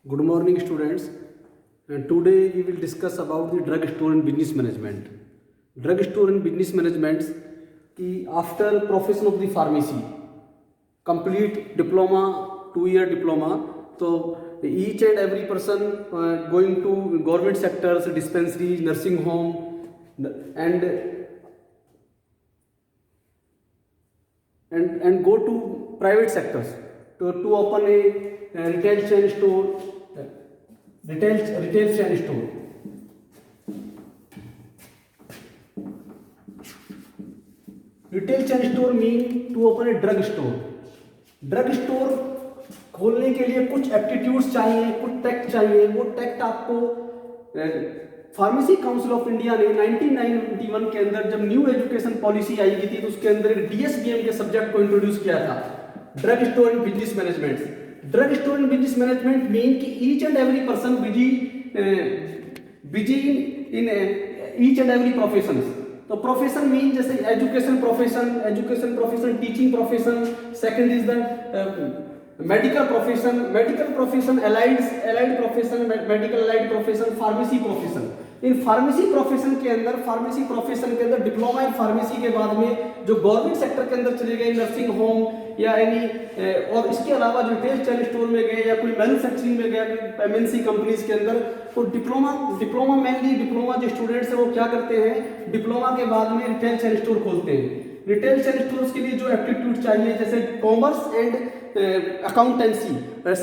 Good morning, students. And today we will discuss about the drug store and business management. Drug store and business management की after profession of the pharmacy, complete diploma, 2-year diploma. So each and every person going to government sectors, dispensaries, nursing home, and go to private sectors to open a retail chain store. Retail chain store. Retail chain store mean to open a drug store. Drug store खोलने के लिए कुछ aptitudes चाहिए, कुछ tact चाहिए. वो tact आपको pharmacy council of India ने 1991 के अंदर जब न्यू एजुकेशन पॉलिसी आई थी तो उसके अंदर डीएसबीएम के सब्जेक्ट को इंट्रोड्यूस किया था, drug store and business management. Drug store and business management mean कि each and every person busy in each and every profession. तो प्रोफेशन मीन जैसे education profession, teaching profession. Second is the medical profession, allied profession, medical allied profession, pharmacy profession. In pharmacy profession के अंदर diploma in pharmacy के बाद में जो government sector के अंदर चले गए, नर्सिंग होम या एनी, और इसके अलावा जो रिटेल चेन स्टोर में गए या कोई मैन्युफैक्चरिंग में गया, एमएनसी कंपनीज के अंदर, तो डिप्लोमा मेनली डिप्लोमा जो स्टूडेंट्स हैं वो क्या करते हैं, डिप्लोमा के बाद में रिटेल चेन स्टोर खोलते हैं. रिटेल चेन स्टोर्स के लिए जो एप्टीट्यूड चाहिए जैसे कॉमर्स एंड अकाउंटेंसी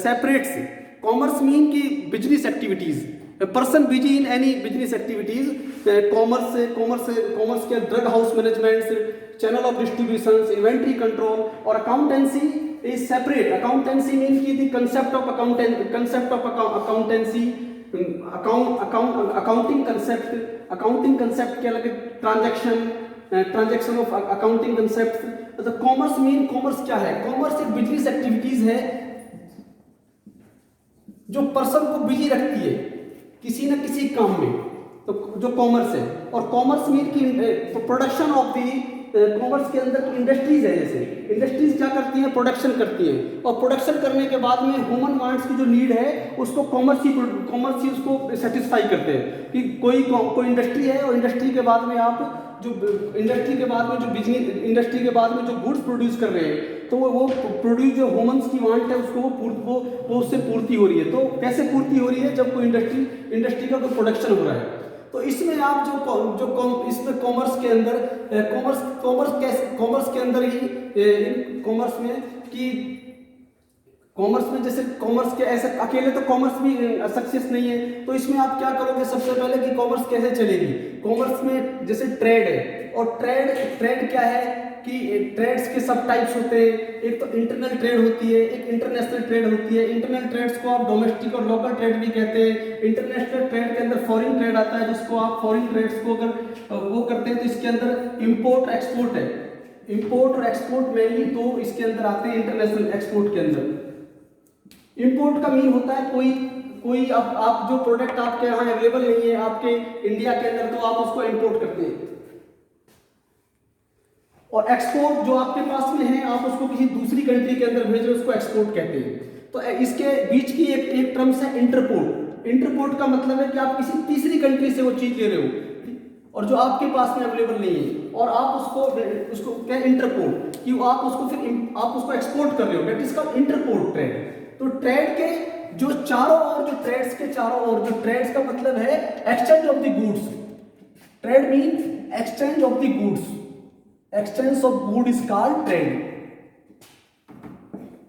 सेपरेट से. कॉमर्स मीन की business activities, person busy in any business activities. Commerce के drug house management, channel of distribution, inventory control. और accountancy is separate. Accountancy mean की the concept of accountancy, accounting concept के अलग, transaction of accounting concept. तो commerce क्या है? Commerce एक business activities है जो पर्सन को बिजी रखती है किसी न किसी काम में, तो जो कॉमर्स है. और कॉमर्स मीन की प्रोडक्शन ऑफ दी, कॉमर्स के अंदर इंडस्ट्रीज है. जैसे इंडस्ट्रीज क्या करती हैं, प्रोडक्शन करती हैं, और प्रोडक्शन करने के बाद में ह्यूमन वांट्स की जो नीड है उसको कॉमर्स ही उसको सेटिस्फाई करते हैं. कि कोई इंडस्ट्री है और इंडस्ट्री के बाद में जो गुड्स प्रोड्यूस कर रहे हैं, तो वो प्रोड्यूस जो ह्यूमंस की वांट है उसको वो उससे पूर्ति हो रही है. तो कैसे पूर्ति हो रही है? जब कोई इंडस्ट्री का कोई प्रोडक्शन हो रहा है. तो इसमें आप इसमें कॉमर्स के अंदर कॉमर्स में जैसे कॉमर्स के ऐसे अकेले तो कॉमर्स भी सक्सेस नहीं है. तो इसमें आप क्या करोगे सबसे पहले कि कॉमर्स कैसे चलेगी. कॉमर्स में जैसे ट्रेड है, और ट्रेड क्या है कि ट्रेड्स के सब टाइप्स होते हैं. एक तो इंटरनल ट्रेड होती है, एक इंटरनेशनल ट्रेड होती है. इंटरनल ट्रेड्स को आप डोमेस्टिक और लोकल ट्रेड भी कहते हैं. इंटरनेशनल ट्रेड के अंदर फॉरेन ट्रेड आता है, जिसको आप फॉरेन ट्रेड्स को अगर वो करते हैं तो इसके अंदर इंपोर्ट एक्सपोर्ट है. इंपोर्ट और एक्सपोर्ट मेनली तो इसके अंदर आते हैं. इंटरनेशनल एक्सपोर्ट के अंदर इंपोर्ट का मीन होता है कोई आप जो प्रोडक्ट आपके यहाँ अवेलेबल नहीं है आपके इंडिया के अंदर, तो आप उसको इंपोर्ट करते हैं. और एक्सपोर्ट जो आपके पास में है आप उसको किसी दूसरी कंट्री के अंदर भेज रहे हो, उसको एक्सपोर्ट कहते हैं. तो इसके बीच की एक टर्म्स है इंटरपोर्ट. इंटरपोर्ट का मतलब है कि आप किसी तीसरी कंट्री से वो चीज ले रहे हो और जो आपके पास में अवेलेबल नहीं है, और आप उसको क्या इंटरपोर्ट, कि आप उसको एक्सपोर्ट कर रहे हो. That is called interport trade. तो ट्रेड के जो ट्रेड्स का मतलब है exchange of the goods. Trade mean exchange of the goods. Exchange of good is called trade.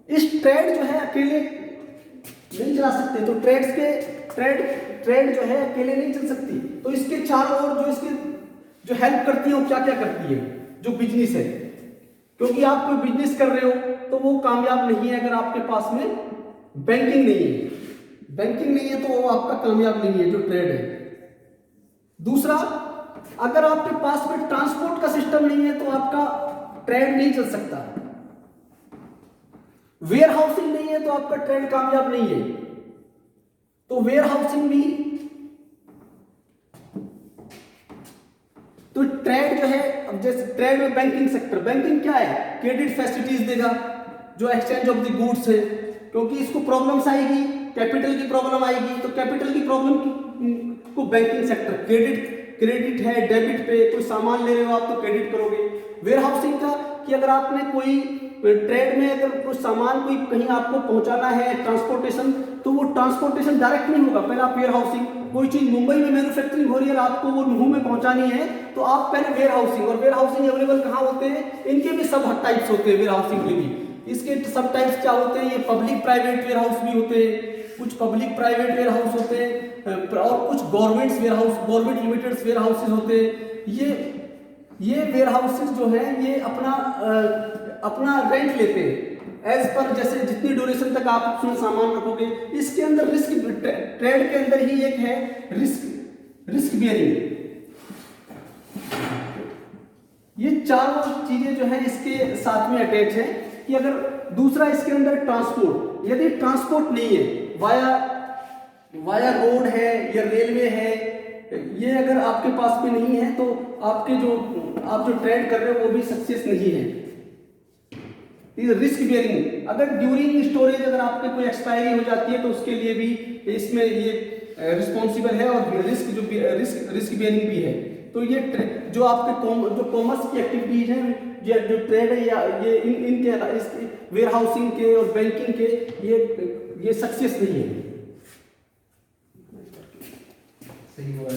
इस ट्रेड जो है अकेले नहीं चला सकते. तो ट्रेड जो है अकेले नहीं चल सकती. तो इसके चारों ओर जो हेल्प करती है वो क्या क्या करती है, जो बिजनेस है. क्योंकि आप कोई बिजनेस कर रहे हो तो वो कामयाब नहीं है अगर आपके पास में बैंकिंग नहीं है तो वो आपका कामयाब नहीं है जो ट्रेड है. दूसरा, अगर आपके पास में ट्रांसपोर्ट का सिस्टम नहीं है तो आपका ट्रेड नहीं चल सकता. वेयर हाउसिंग नहीं है तो आपका ट्रेड कामयाब नहीं है. तो वेयर हाउसिंग भी, तो ट्रेड जो है, अब जैसे ट्रेड में बैंकिंग क्या है, क्रेडिट फैसिलिटीज देगा जो एक्सचेंज ऑफ द गुड्स है. क्योंकि इसको प्रॉब्लम्स आएगी कैपिटल की प्रॉब्लम आएगी, तो कैपिटल की प्रॉब्लम को बैंकिंग सेक्टर, क्रेडिट है, डेबिट पे कोई सामान ले रहे हो आप तो क्रेडिट करोगे। वेयर हाउसिंग का कि अगर आपने कोई ट्रेड में अगर कोई सामान कोई कहीं आपको पहुंचाना है, ट्रांसपोर्टेशन, तो वो ट्रांसपोर्टेशन डायरेक्ट नहीं होगा, पहले आप वेयर हाउसिंग, कोई चीज मुंबई में मैन्युफैक्चरिंग हो रही है और आपको वो नुहू में पहुंचानी है, तो आप पहले वेयर हाउसिंग, और वेयर हाउसिंग अवेलेबल कहाँ होते हैं, इनके भी सब टाइप्स होते हैं वेयर हाउसिंग के भी। इसके सब टाइप्स क्या होते हैं, ये पब्लिक प्राइवेट वेयर हाउस भी होते हैं, कुछ पब्लिक प्राइवेट वेयर हाउस होते हैं और कुछ governments warehouse, government limited warehouses होते हैं। ये वेयर हाउसेज जो है ये अपना रेंट लेते हैं एज पर, जैसे जितनी ड्यूरेशन तक आप उसमें सामान रखोगे। इसके अंदर रिस्क, ट्रेड के अंदर ही एक है रिस्क बियरिंग। ये चारों चीजें जो है इसके साथ में अटैच है कि अगर दूसरा इसके अंदर ट्रांसपोर्ट, यदि ट्रांसपोर्ट नहीं है वाया रोड है या रेलवे है, ये अगर आपके पास में नहीं है तो आप जो ट्रेड कर रहे हो वो भी सक्सेस नहीं है। रिस्क बियरिंग, अगर ड्यूरिंग स्टोरेज अगर आपके कोई एक्सपायरी हो जाती है तो उसके लिए भी इसमें ये रिस्पॉन्सिबल है, और रिस्क बियरिंग भी है। तो ये जो आपके जो कॉमर्स की एक्टिविटीज हैं, जो ट्रेड है या ये इनके वेयर हाउसिंग के और बैंकिंग के ये सक्सेस नहीं है। सही हुआ।